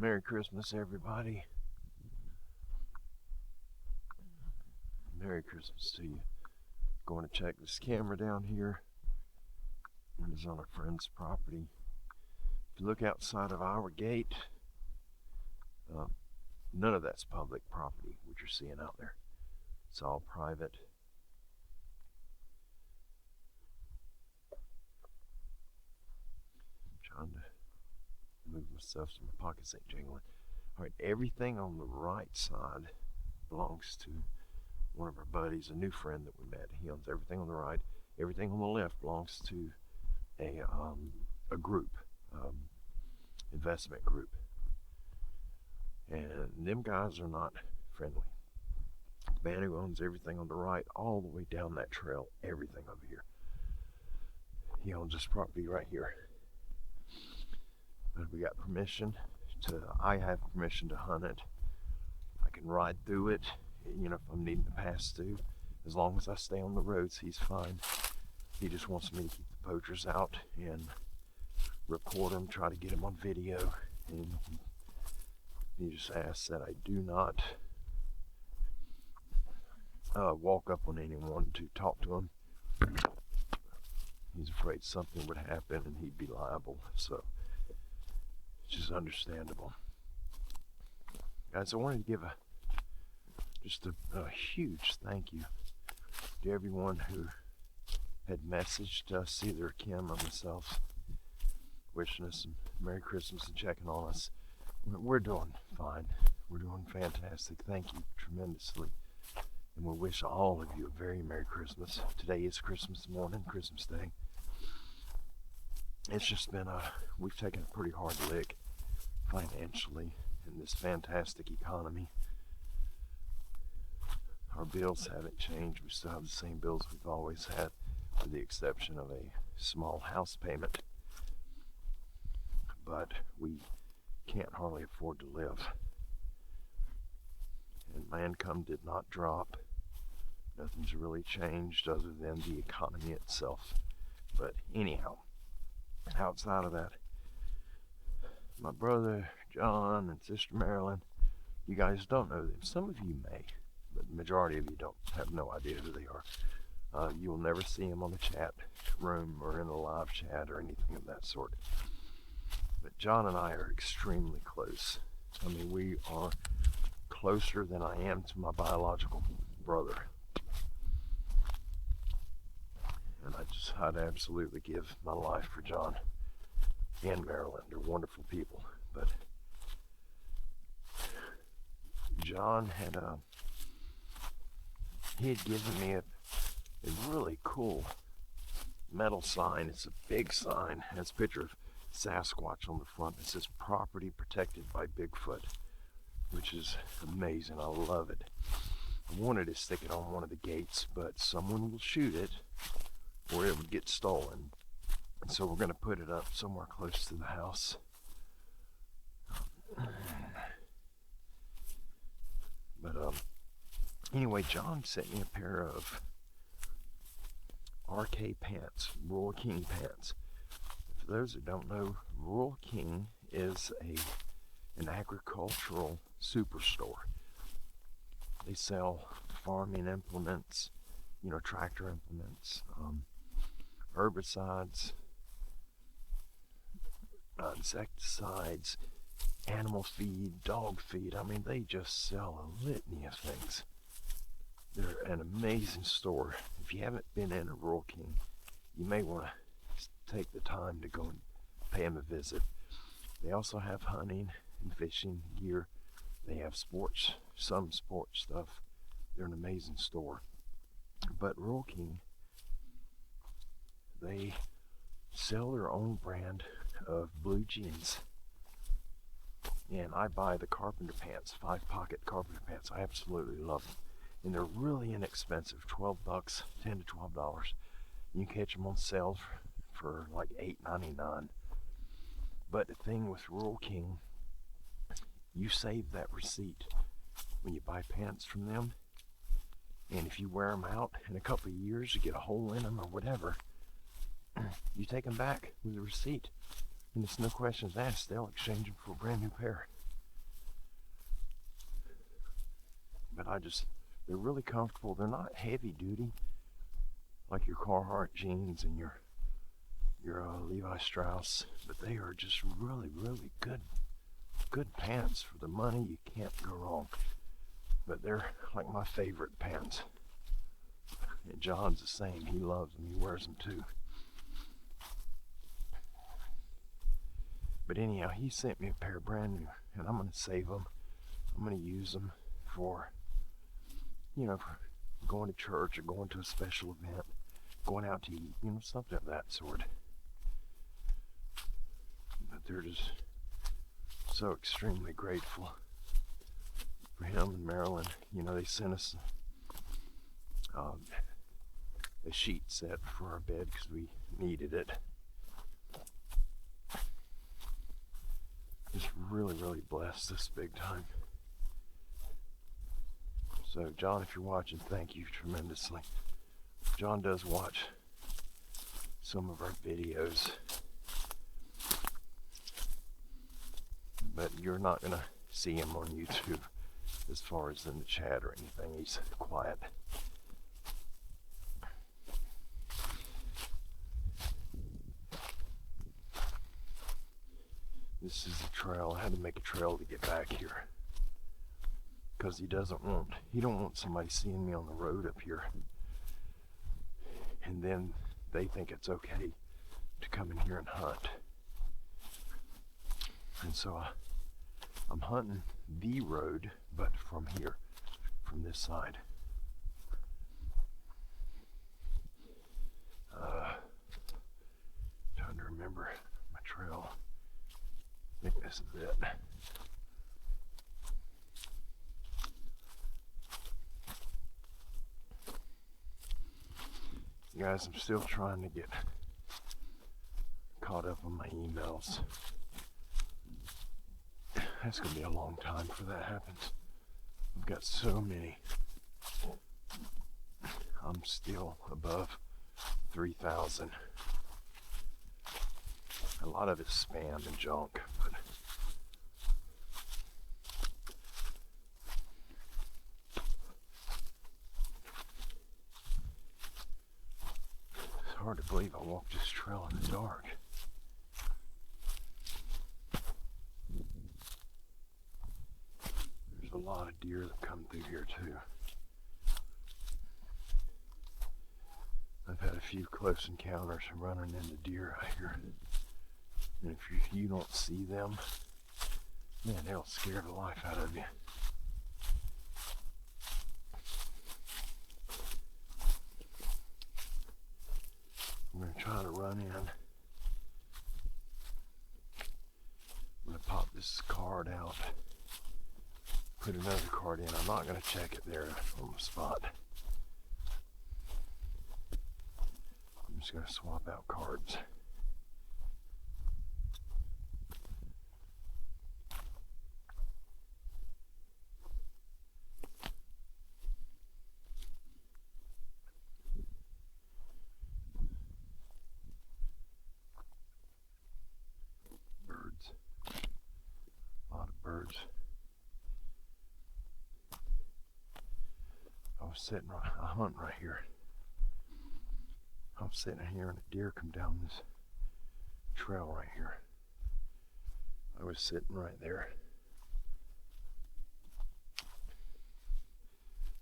Merry Christmas, everybody. Merry Christmas to you. Going to check this camera down here. It is on a friend's property. If you look outside of our gate, none of that's public property, what you're seeing out there. It's all private. I'm trying to move myself so my pockets ain't jingling. All right, everything on the right side belongs to one of our buddies, a new friend that we met. He owns everything on the right. Everything on the left belongs to a group, investment group. And them guys are not friendly. The man who owns everything on the right, all the way down that trail, everything over here. He owns this property right here. But we got permission I have permission to hunt it. I can ride through it, you know, if I'm needing to pass through. As long as I stay on the roads, he's fine. He just wants me to keep the poachers out and record them, try to get them on video. And he just asks that I do not walk up on anyone to talk to him. He's afraid something would happen and he'd be liable. So it's just understandable. Guys, I wanted to give just a huge thank you to everyone who had messaged us, either Kim or myself, wishing us a Merry Christmas and checking on us. We're doing fine. We're doing fantastic. Thank you tremendously. And we wish all of you a very Merry Christmas. Today is Christmas morning, Christmas Day. It's just been we've taken a pretty hard lick financially in this fantastic economy. Our bills haven't changed. We still have the same bills we've always had, with the exception of a small house payment. But we can't hardly afford to live. And my income did not drop. Nothing's really changed other than the economy itself. But anyhow, outside of that, my brother John and sister Marilyn, you guys don't know them. Some of you may, but the majority of you don't have no idea who they are. You will never see them on the chat room or in a live chat or anything of that sort. But John and I are extremely close. I mean, we are closer than I am to my biological brother. And I'd absolutely give my life for John and Marilyn. They're wonderful people. But John had he had given me a really cool metal sign. It's a big sign. It has a picture of Sasquatch on the front. It says property protected by Bigfoot, which is amazing. I love it. I wanted to stick it on one of the gates, but someone will shoot it or it would get stolen. And so we're going to put it up somewhere close to the house. But anyway, John sent me a pair of RK pants, Rural King pants. For those that don't know, Rural King is an agricultural superstore. They sell farming implements, you know, tractor implements, herbicides, insecticides, animal feed, dog feed. I mean, they just sell a litany of things. They're an amazing store. If you haven't been in a Rural King, you may want to take the time to go and pay them a visit. They also have hunting and fishing gear. They have some sports stuff. They're an amazing store. But Rural King, they sell their own brand of blue jeans. And I buy the carpenter pants, 5-pocket carpenter pants. I absolutely love them. And they're really inexpensive, $12, $10 to $12. You can catch them on sale for like $8.99. But the thing with Rural King, you save that receipt when you buy pants from them. And if you wear them out in a couple of years, you get a hole in them or whatever, you take them back with a receipt. And it's no questions asked. They'll exchange them for a brand new pair. but they're really comfortable. They're not heavy duty like your Carhartt jeans and your Levi Strauss, but they are just really, really good pants for the money. You can't go wrong. But they're like my favorite pants. And John's the same. He loves them. He wears them too. But anyhow, he sent me a pair brand new, and I'm going to save them. I'm going to use them for, for going to church or going to a special event, going out to eat, something of that sort. But they're just so extremely grateful for him and Marilyn. They sent us a sheet set for our bed because we needed it. Just really, really blessed this big time. So, John, if you're watching, thank you tremendously. John does watch some of our videos, but you're not going to see him on YouTube as far as in the chat or anything. He's quiet. This is a trail. I had to make a trail to get back here because he don't want somebody seeing me on the road up here, and then they think it's okay to come in here and hunt. And so I'm hunting the road, but from here, from this side. Trying to remember my trail. I think this is it. Guys, I'm still trying to get caught up on my emails. That's going to be a long time before that happens. I've got so many. I'm still above 3,000. A lot of it's spam and junk, but it's hard to believe I walked this trail in the dark. There's a lot of deer that come through here too. I've had a few close encounters running into deer out here. And if you don't see them, man, they'll scare the life out of you. I'm going to try to run in. I'm going to pop this card out, put another card in. I'm not going to check it there on the spot. I'm just going to swap out cards. I hunt right here. I'm sitting here and a deer come down this trail right here. I was sitting right there.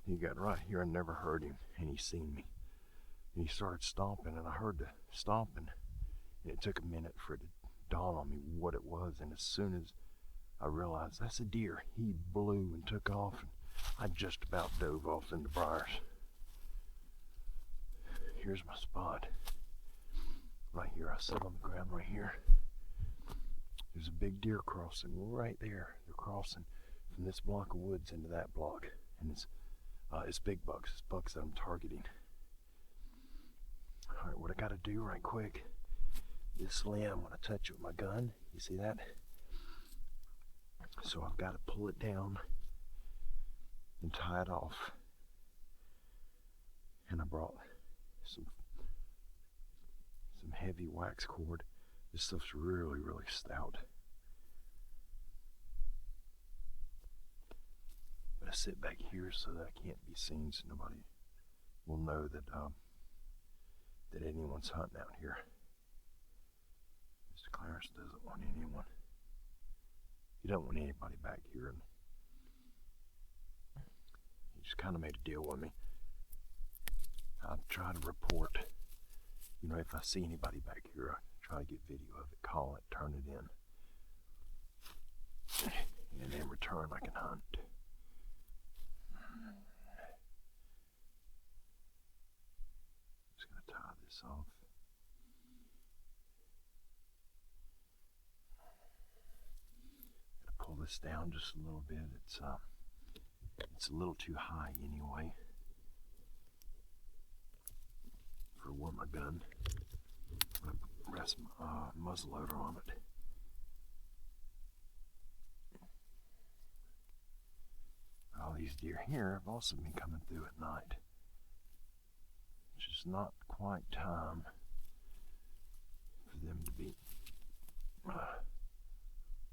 He got right here. I never heard him, and he seen me. And he started stomping, and I heard the stomping. And it took a minute for it to dawn on me what it was, and as soon as I realized that's a deer, he blew and took off, and I just about dove off into briars. Here's my spot. Right here, I sit on the ground right here. There's a big deer crossing right there. They're crossing from this block of woods into that block. And it's big bucks. It's bucks that I'm targeting. Alright, what I gotta do right quick, this limb, when I touch it with my gun, you see that? So I've got to pull it down and tie it off. And I brought some heavy wax cord. This stuff's really, really stout. But to sit back here so that I can't be seen, so nobody will know that that anyone's hunting out here. Mr. Clarence doesn't want anyone. He doesn't want anybody back here, and he just kind of made a deal with me. I'd try to report, if I see anybody back here, I try to get video of it, call it, turn it in. And in return, I can hunt. Just gonna tie this off. Gonna pull this down just a little bit. It's a little too high anyway for where my gun. I'm gonna rest my muzzleloader on it. All these deer here have also been coming through at night. It's just not quite time for them to be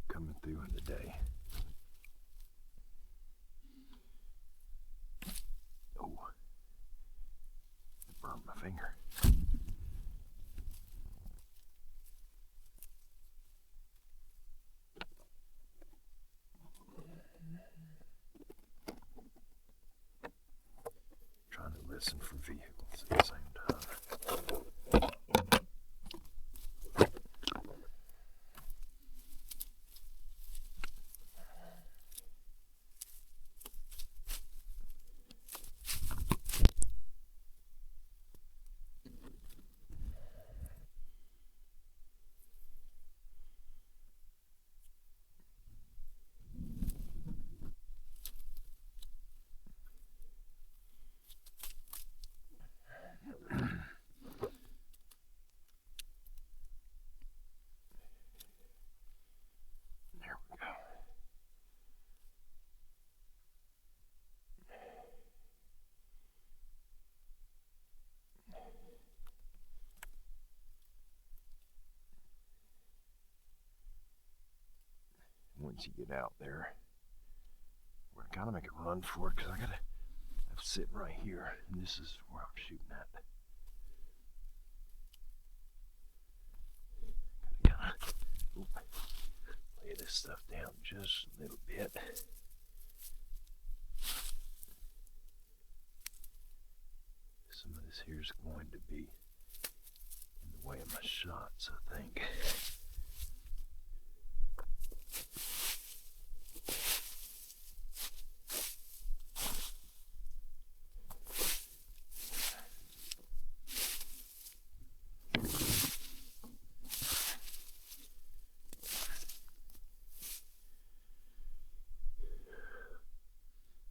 coming through in the day. Oh, it burned my finger. Trying to listen for vehicles at the same time. Once you get out there, we're gonna kind of make a run for it because I'm sitting right here, and this is where I'm shooting at. Gotta kind of lay this stuff down just a little bit. Some of this here is going to be in the way of my shots, I think.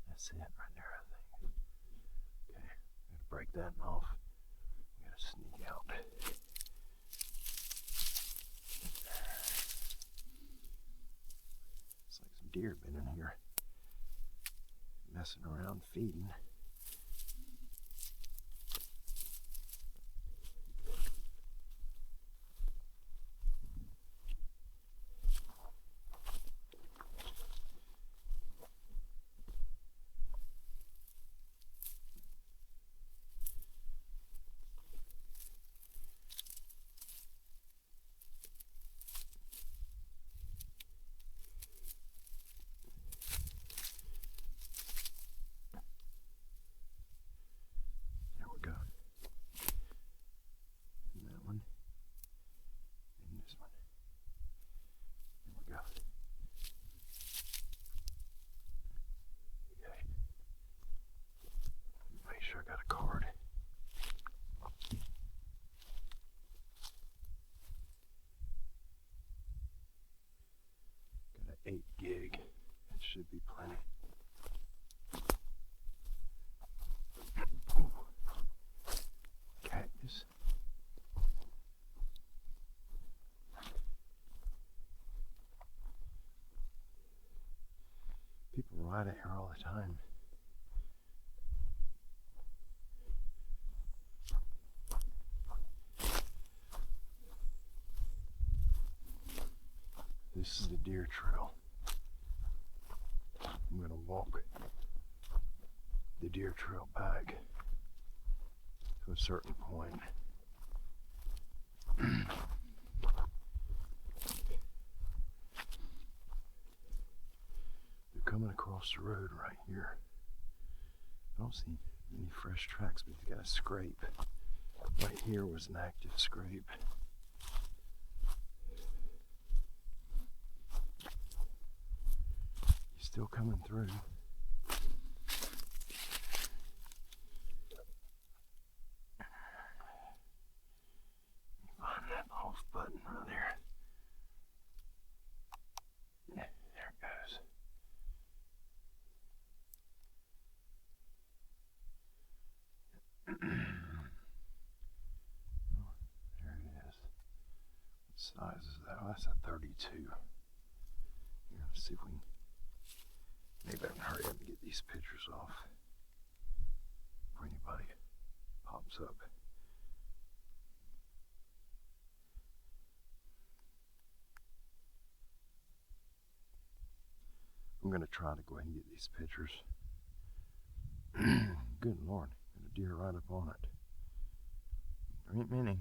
That's it right there, I think. Okay, I'm gonna break that off. I'm gonna sneak out. It's like some deer been in here messing around feeding. I got a card. Got an 8 gig. It should be plenty. Ooh. Cactus. People ride it here all the time. This is the deer trail. I'm gonna walk the deer trail back to a certain point. They're coming across the road right here. I don't see any fresh tracks, but he's got a scrape. Right here was an active scrape. He's still coming through. Find that off button right there. Yeah, there it goes. There it is. What size is that? Oh, that's a 32. Here, let's see if we can. Maybe I can hurry up and get these pictures off before anybody pops up. I'm going to try to go ahead and get these pictures. Good Lord, got a deer right up on it. There ain't many.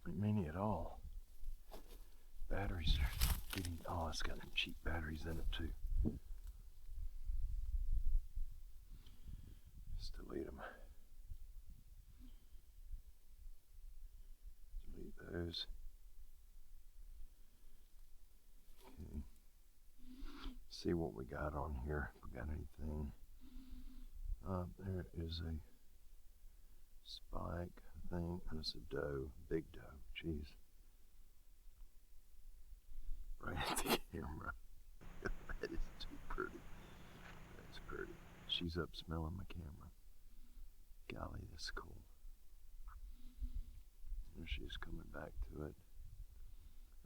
Ain't many at all. Batteries are getting, oh, it's got them cheap batteries in it too. Just delete them. Delete those. Okay. See what we got on here. If we got anything. There is a spike, I think, and it's a doe, big doe. Jeez. Right at the camera. That is too pretty. That's pretty. She's up smelling my camera. Golly, that's cool. There she is coming back to it.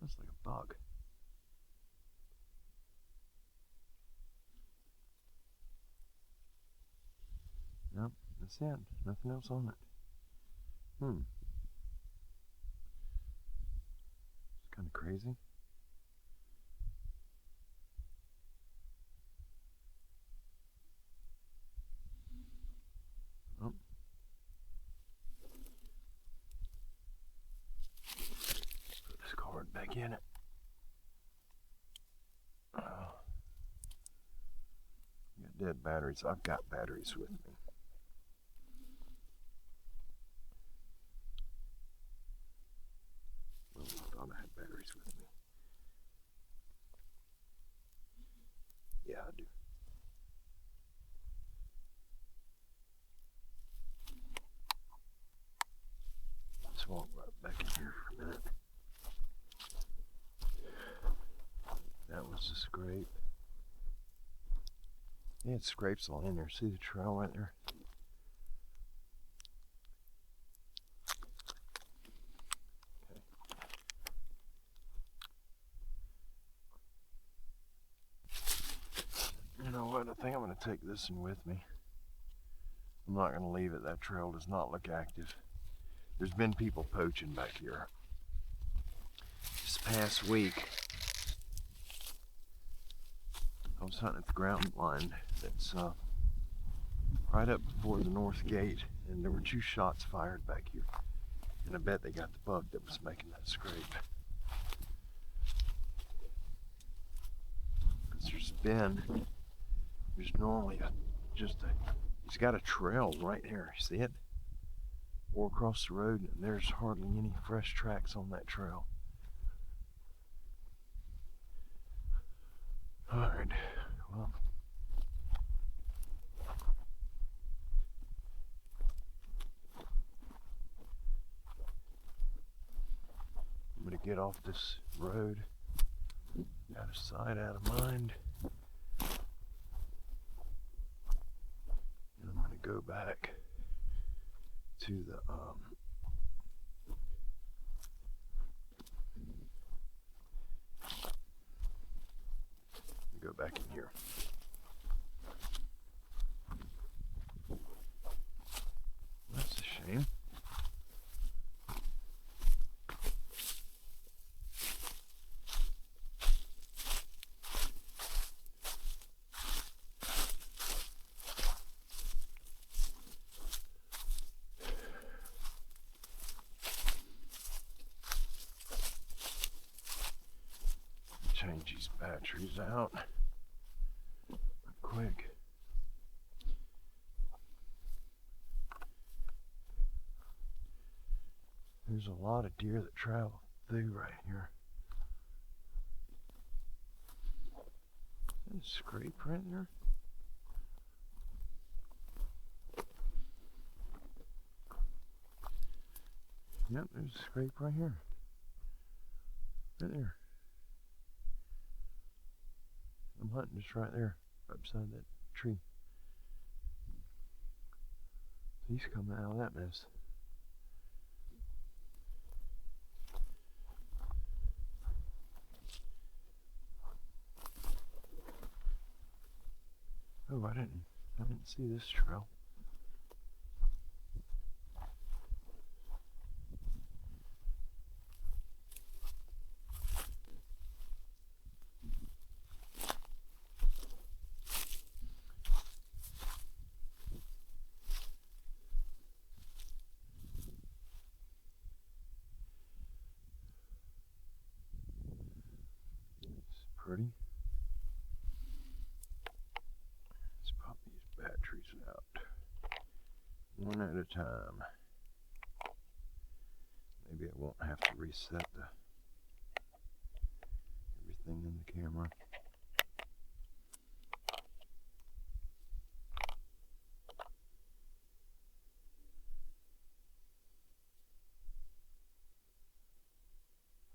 That's like a bug. Yep, that's it. Nothing else on it. It's kind of crazy. Oh. Put this card back in it. Oh. Got dead batteries. I've got batteries with me. Well, I thought I had batteries with me. Yeah, I do. Let's walk right back in here for a minute. That was a scrape. They had scrapes all in there. See the trail right there? Okay. You know what? I think I'm going to take this one with me. I'm not going to leave it. That trail does not look active. There's been people poaching back here. This past week, I was hunting at the ground line that's right up before the north gate, and there were 2 shots fired back here. And I bet they got the buck that was making that scrape. Because there's normally he's got a trail right there, see it? Or across the road, and there's hardly any fresh tracks on that trail. Alright, well. I'm gonna get off this road, out of sight, out of mind. And I'm gonna go back to the go back in here. That's a shame. these out quick. There's a lot of deer that travel through right here. Is a scrape right there? Yep, there's a scrape right here. Right there. I'm hunting just right there, right beside that tree. He's coming out of that mess. Oh, I didn't see this trail. It's pretty. Let's pop these batteries out one at a time. Maybe I won't have to reset everything in the camera.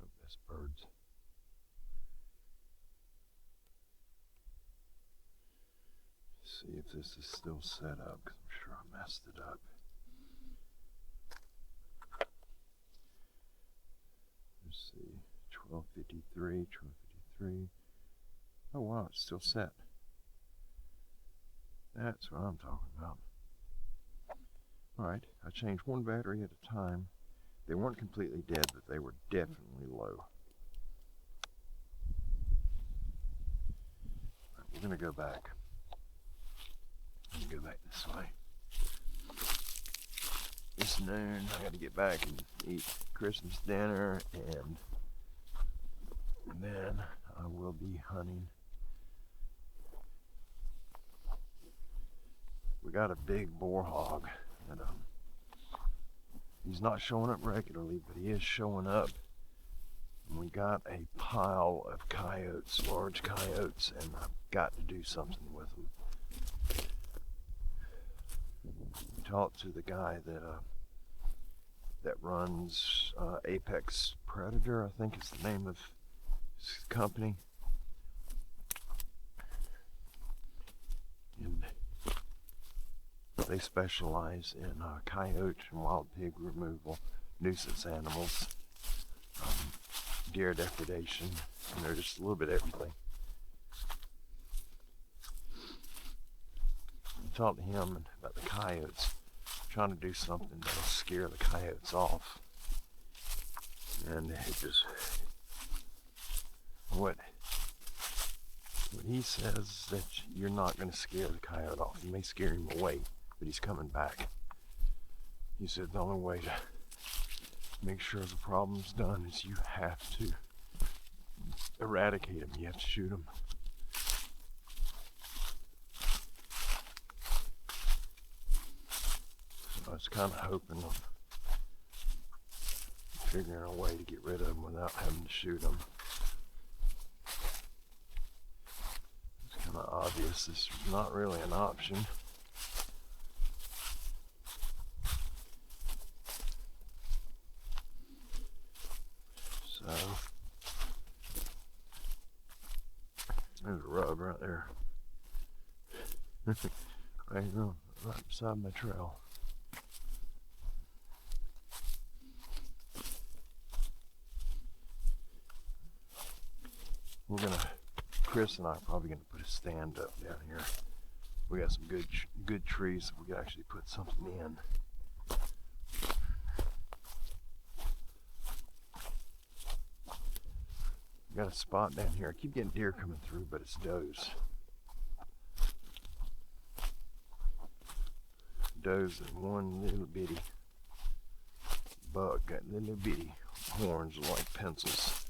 Oh, that's birds. See if this is still set up, because I'm sure I messed it up. Let's see, 12:53, 12:53. Oh wow, it's still set. That's what I'm talking about. Alright, I changed one battery at a time. They weren't completely dead, but they were definitely low. Right, we're going to go back. Go back this way. It's noon. I got to get back and eat Christmas dinner, and then I will be hunting. We got a big boar hog, and he's not showing up regularly, but he is showing up. And we got a pile of coyotes, large coyotes, and I've got to do something with them. Talked to the guy that runs Apex Predator, I think is the name of his company. And they specialize in coyote and wild pig removal, nuisance animals, deer depredation, and they're just a little bit of everything. I talked to him about the coyotes, trying to do something that'll scare the coyotes off. And it just, what he says is that you're not going to scare the coyote off. You may scare him away, but he's coming back. He said the only way to make sure the problem's done is you have to eradicate him. You have to shoot him. I was kind of hoping on figuring a way to get rid of them without having to shoot them. It's kind of obvious this is not really an option. So, there's a rub right there. Right beside my trail. Chris and I are probably going to put a stand up down here. We got some good trees that we could actually put something in. Got a spot down here. I keep getting deer coming through, but it's does. Does and one little bitty buck. Got little bitty horns like pencils.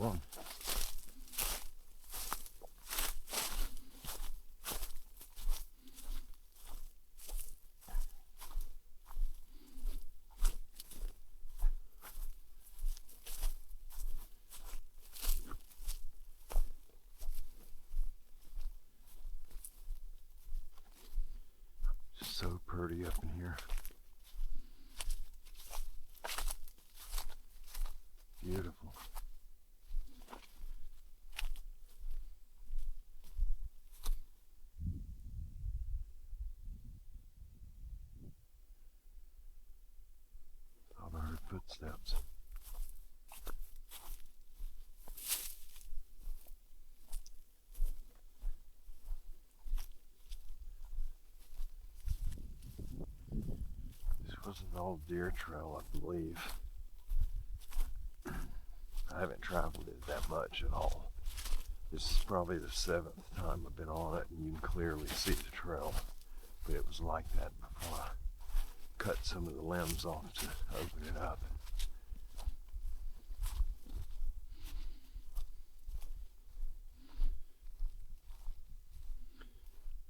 on. So pretty up in here. Beautiful. Thought I heard footsteps. This was an old deer trail, I believe. I haven't traveled it that much at all. This is probably the 7th time I've been on it, and you can clearly see the trail. But it was like that before I cut some of the limbs off to open it up.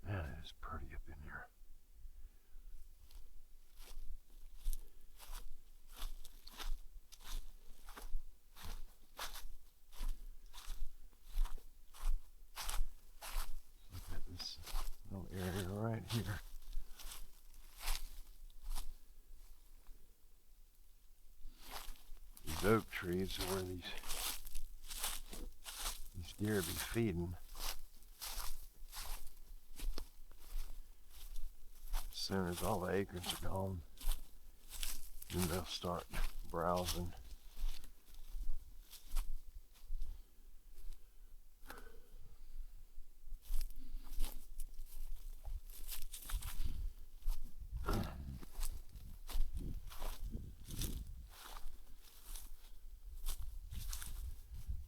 Man, it is pretty up in here. Look at this little area right here. These oak trees are where these deer be feeding. As soon as all the acorns are gone, then they'll start browsing.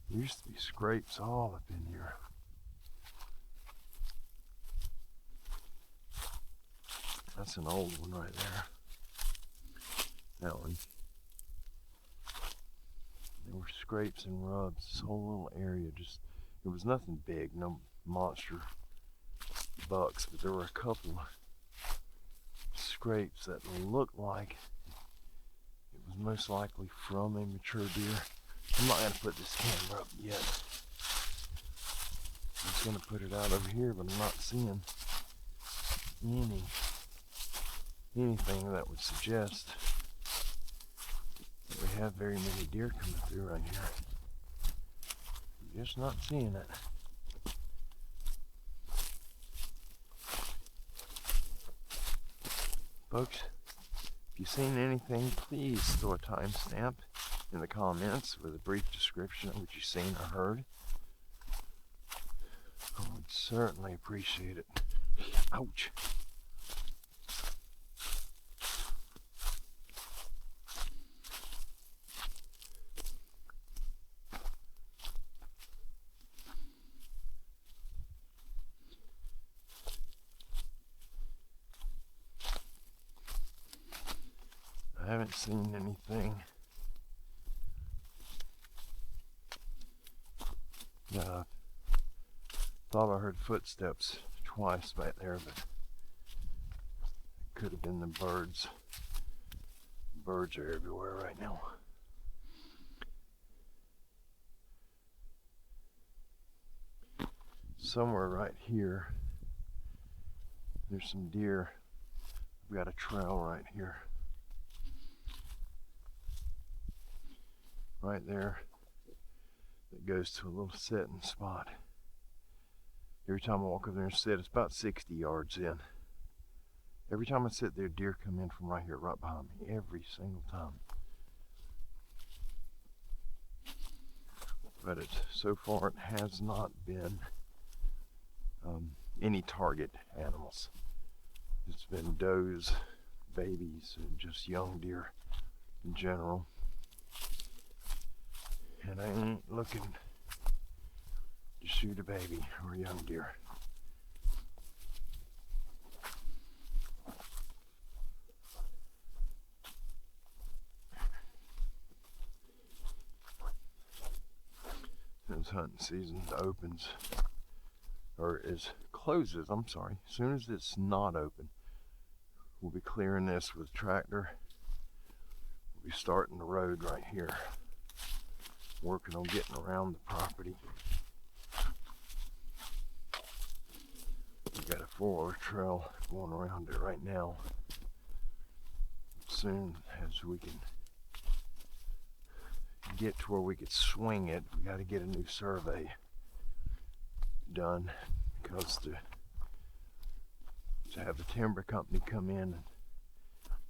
There used to be scrapes all up in here. That's an old one right there. That one. There were scrapes and rubs. This whole little area just, it was nothing big, no monster bucks, but there were a couple of scrapes that looked like it was most likely from a mature deer. I'm not going to put this camera up yet. I'm just going to put it out over here, but I'm not seeing anything that would suggest that we have very many deer coming through right here. I'm just not seeing it. Folks, if you've seen anything, please throw a timestamp in the comments with a brief description of what you've seen or heard. I would certainly appreciate it. Ouch. I haven't seen anything. Thought I heard footsteps twice back there, but it could have been the birds. Birds are everywhere right now. Somewhere right here, there's some deer. We've got a trail right here. Right there, that goes to a little sitting spot. Every time I walk over there and sit, it's about 60 yards in. Every time I sit there, deer come in from right here, right behind me, every single time. But so far it has not been any target animals. It's been does, babies, and just young deer in general. And I ain't looking to shoot a baby or a young deer. as hunting season opens, or closes, I'm sorry, as soon as it's not open, we'll be clearing this with a tractor. We'll be starting the road right here, working on getting around the property. We've got a 4-wheeler trail going around it right now. As soon as we can get to where we could swing it, we got to get a new survey done, because to have a timber company come in and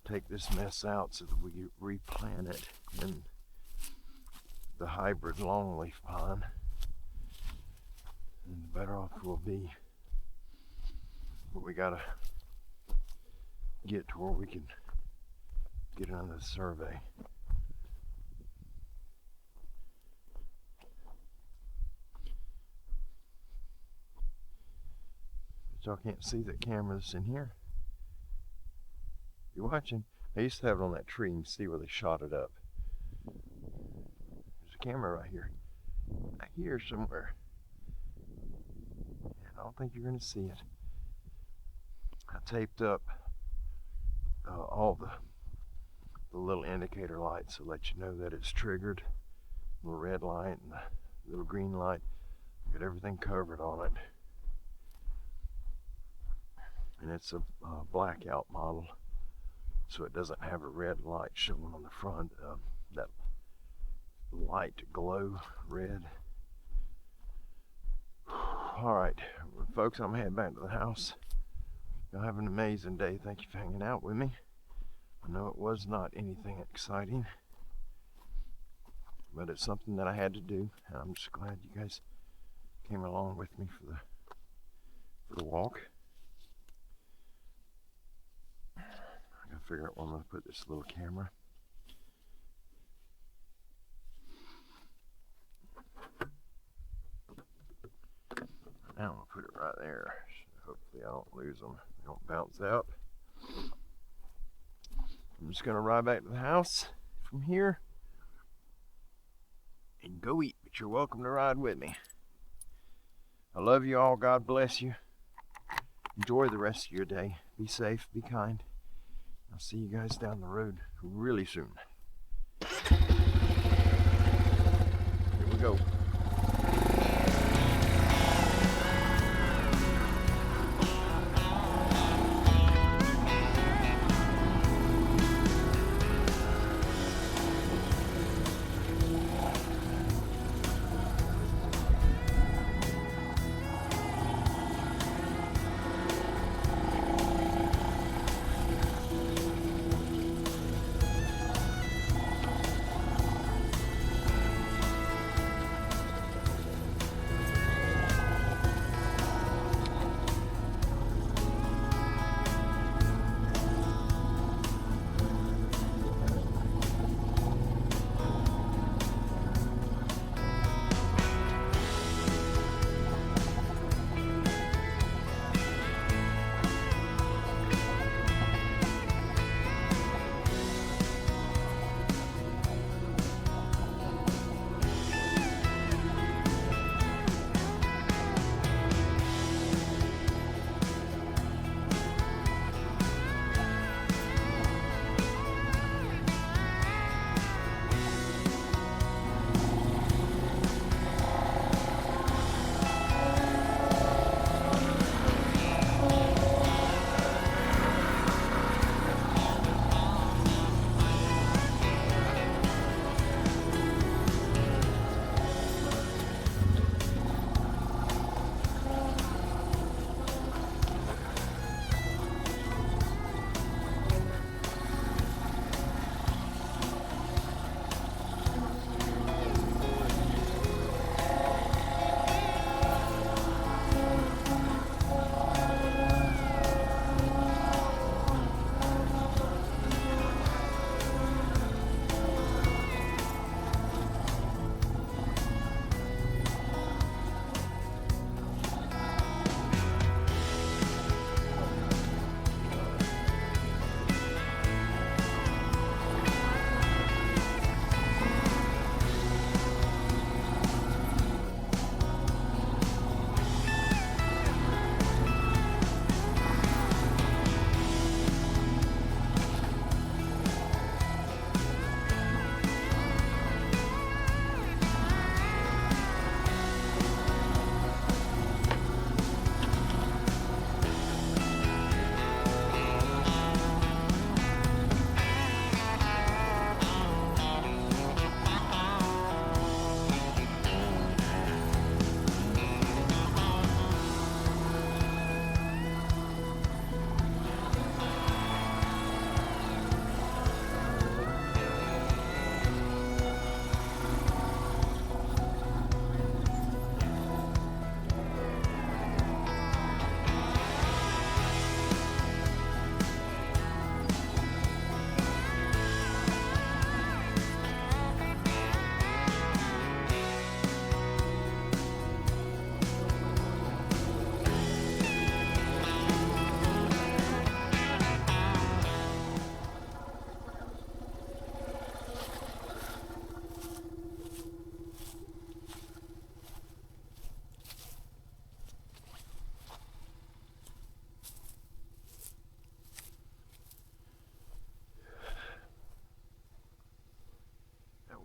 take this mess out so that we can replant it in the hybrid longleaf pine, and the better off we'll be. But we gotta get to where we can get another survey. But y'all can't see the cameras in here. You're watching. I used to have it on that tree, and you see where they shot it up. There's a camera right here. Right here somewhere. And I don't think you're gonna see it. I taped up all the little indicator lights to let you know that it's triggered. The red light and the little green light. Got everything covered on it. And it's a blackout model, so it doesn't have a red light showing on the front. That light glow red. Alright, folks, I'm heading back to the house. Y'all have an amazing day. Thank you for hanging out with me. I know it was not anything exciting, but it's something that I had to do, and I'm just glad you guys came along with me for the walk. I gotta figure out where I'm gonna put this little camera. Now I'm gonna put it right there. Hopefully I don't lose them. They don't bounce out. I'm just gonna ride back to the house from here and go eat, but you're welcome to ride with me. I love you all. God bless you. Enjoy the rest of your day. Be safe, be kind. I'll see you guys down the road really soon. Here we go.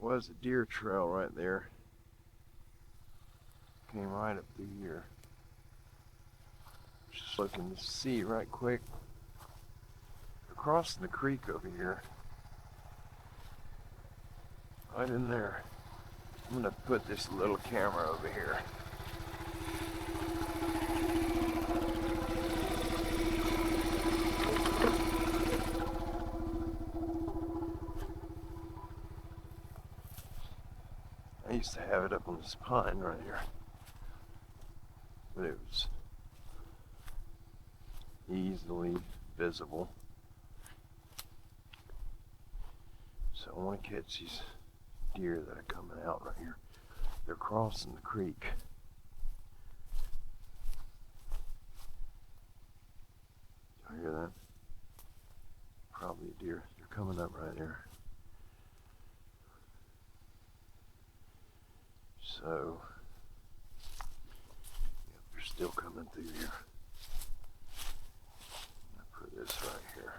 was a deer trail right there. Came right up through here. Just looking to see right quick. Across the creek over here. Right in there. I'm gonna put this little camera over here. I used to have it up on this pine right here, but it was easily visible. So I want to catch these deer that are coming out right here. They're crossing the creek. Do you hear that? Probably a deer. They're coming up right there. So, yep, they're still coming through here. I'll put this right here.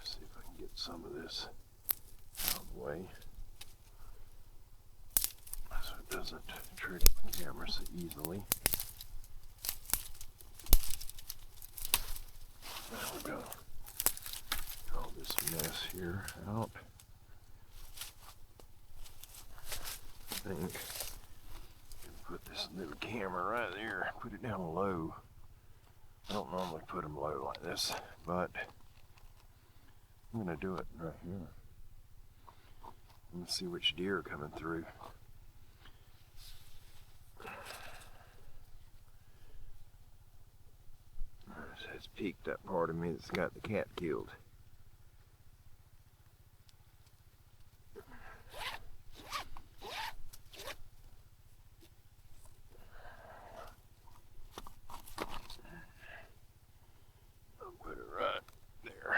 See if I can get some of this out of the way, so it doesn't trigger my camera so easily. There we go. All this mess here out. I think I can put this little camera right there, put it down low. I don't normally put them low like this, but I'm gonna do it right here. Let's see which deer are coming through. It's peaked that part of me that's got the cat killed. I'll put it right there.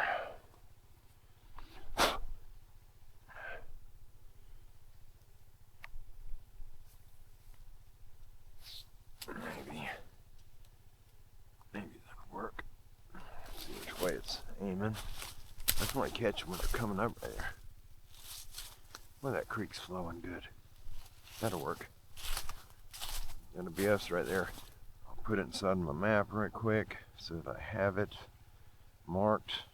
Maybe that'll work. See which way it's aiming. I just want to catch them when they're coming up right there. Well, that creek's flowing good. That'll work. That'll be us right there. I'll put it inside my map right quick so that I have it marked.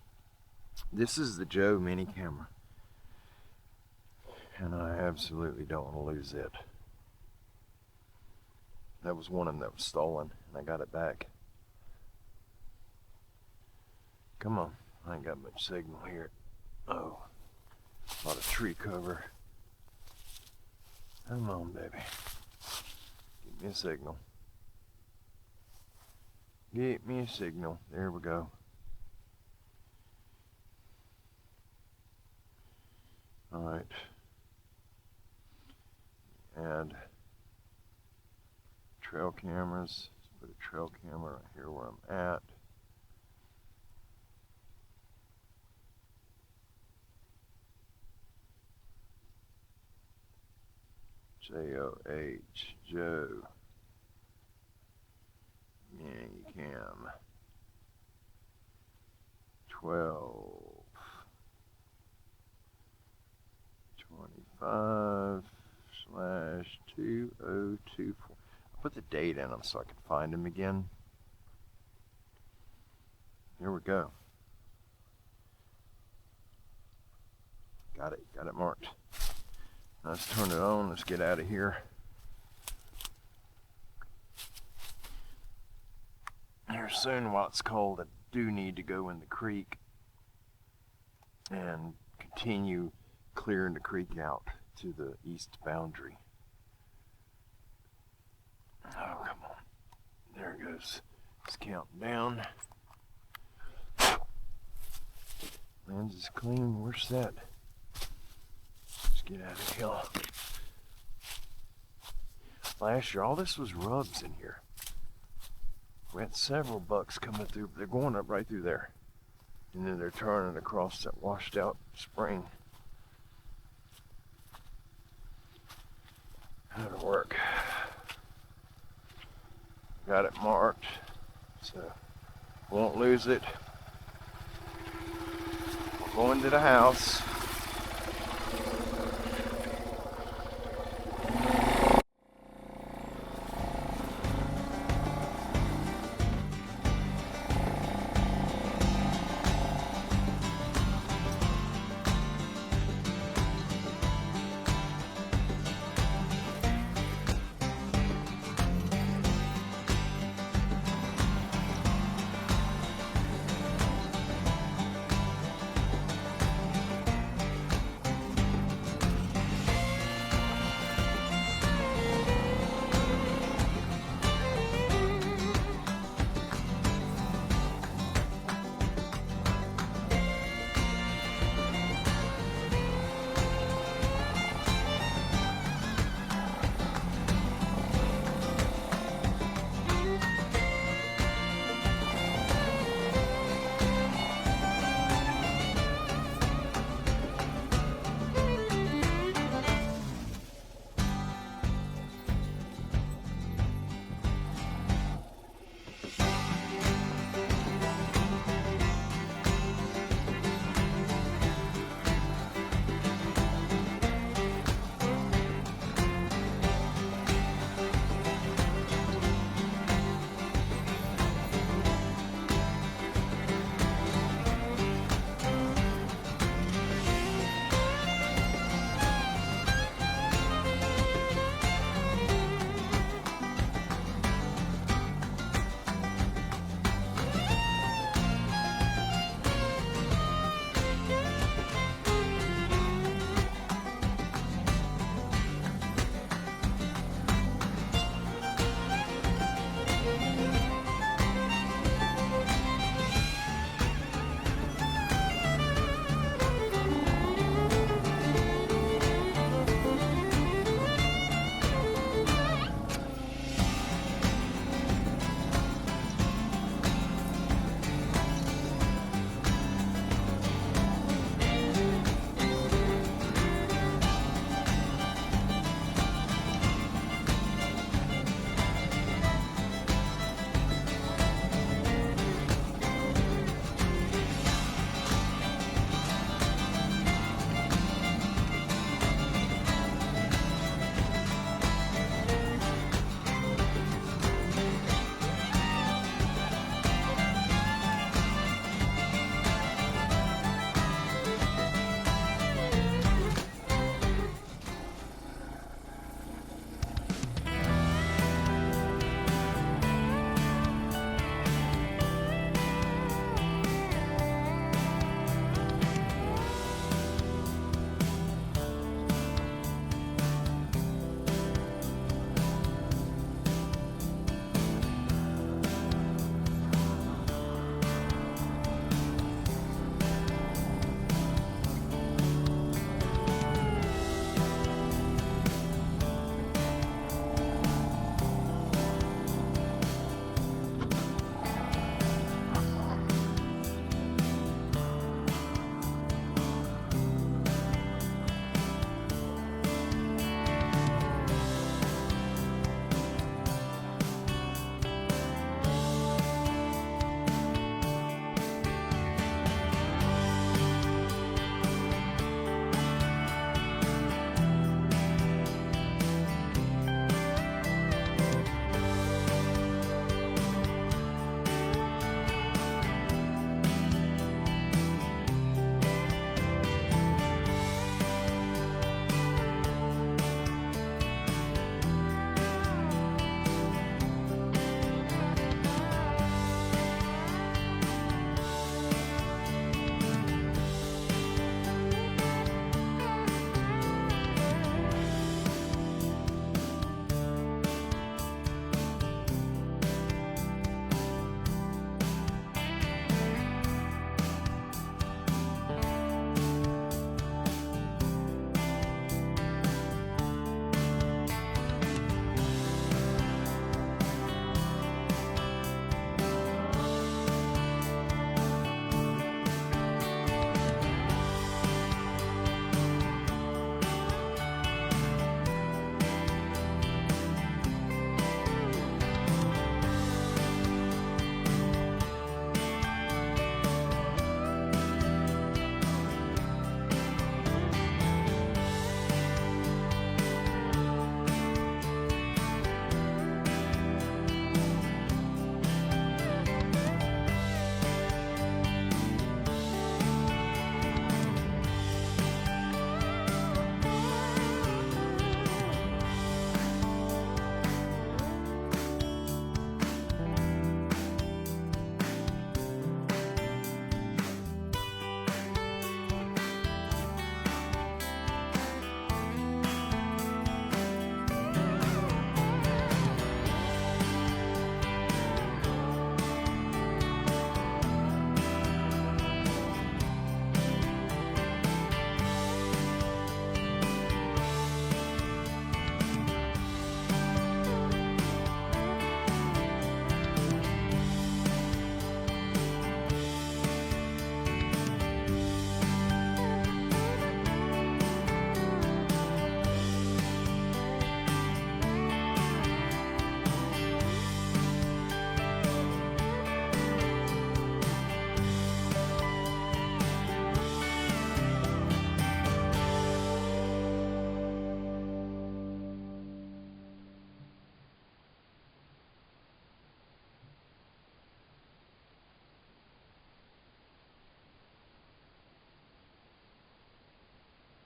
This is the Joe mini camera, and I absolutely don't want to lose it. That was one of them that was stolen, and I got it back. Come on, I ain't got much signal here. Oh, a lot of tree cover. Come on, baby. Give me a signal. Get me a signal. There we go. Alright. And trail cameras. Let's put a trail camera right here where I'm at. J-O-H, Joe. Mini cam. 12. 25/2024. I'll put the date in them so I can find them again. Here we go. Got it marked. Let's turn it on. Let's get out of here. Here soon, while it's cold, I do need to go in the creek and continue clearing the creek out to the east boundary. Oh, come on. There it goes. It's counting down. Lens is clean. Where's that? Get out of here. Last year, all this was rubs in here. We had several bucks coming through, but they're going up right through there. And then they're turning across that washed out spring. That'll work. Got it marked, so won't lose it. We're going to the house.